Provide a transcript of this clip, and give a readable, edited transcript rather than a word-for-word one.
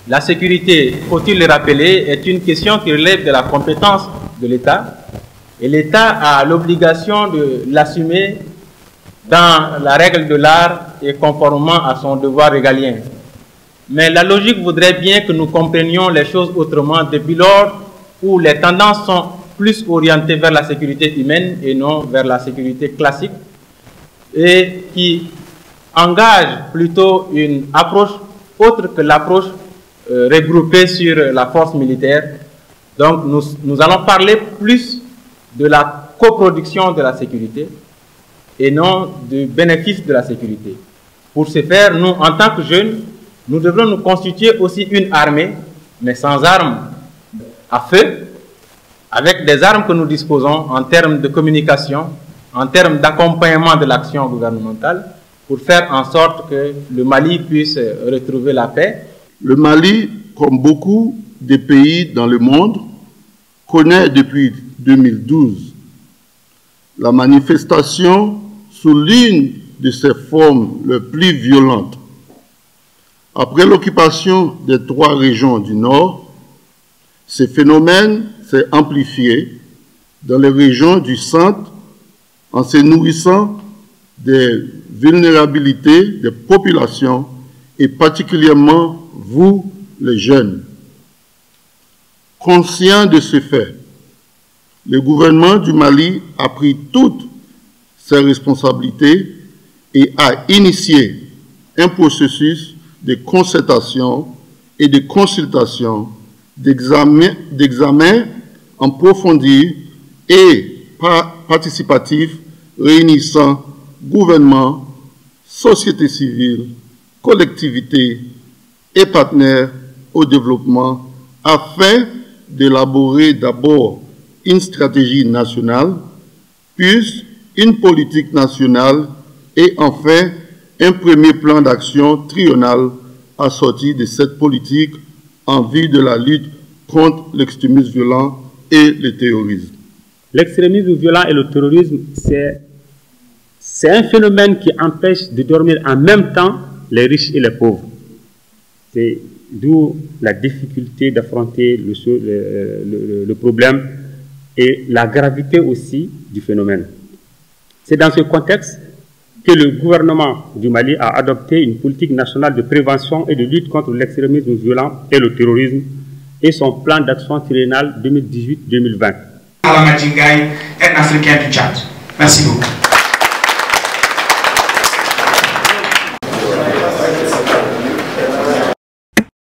La sécurité, faut-il le rappeler, est une question qui relève de la compétence de l'État et l'État a l'obligation de l'assumer dans la règle de l'art et conformément à son devoir régalien. Mais la logique voudrait bien que nous comprenions les choses autrement depuis lors où les tendances sont plus orientées vers la sécurité humaine et non vers la sécurité classique et qui engage plutôt une approche autre que l'approche regroupée sur la force militaire. Donc nous allons parler plus de la coproduction de la sécurité et non du bénéfice de la sécurité. Pour ce faire, nous, en tant que jeunes, nous devrons nous constituer aussi une armée, mais sans armes à feu, avec des armes que nous disposons en termes de communication, en termes d'accompagnement de l'action gouvernementale, pour faire en sorte que le Mali puisse retrouver la paix. Le Mali, comme beaucoup de pays dans le monde, connaît depuis 2012 la manifestation sous l'une de ses formes les plus violentes. Après l'occupation des 3 régions du Nord, ce phénomène s'est amplifié dans les régions du centre en se nourrissant des vulnérabilités des populations et particulièrement vous, les jeunes. Conscient de ce fait, le gouvernement du Mali a pris toutes ses responsabilités et a initié un processus de concertation et de consultation, d'examen en profondeur et participatif réunissant gouvernement, société civile, collectivités et partenaires au développement afin d'élaborer d'abord une stratégie nationale, puis une politique nationale et enfin un premier plan d'action triennal assorti de cette politique en vue de la lutte contre l'extrémisme violent et le terrorisme. L'extrémisme violent et le terrorisme, c'est un phénomène qui empêche de dormir en même temps les riches et les pauvres. C'est d'où la difficulté d'affronter le problème et la gravité aussi du phénomène. C'est dans ce contexte que le gouvernement du Mali a adopté une politique nationale de prévention et de lutte contre l'extrémisme violent et le terrorisme et son plan d'action triennal 2018-2020. Alain Madjingaï, un Africain du Tchad. Merci beaucoup.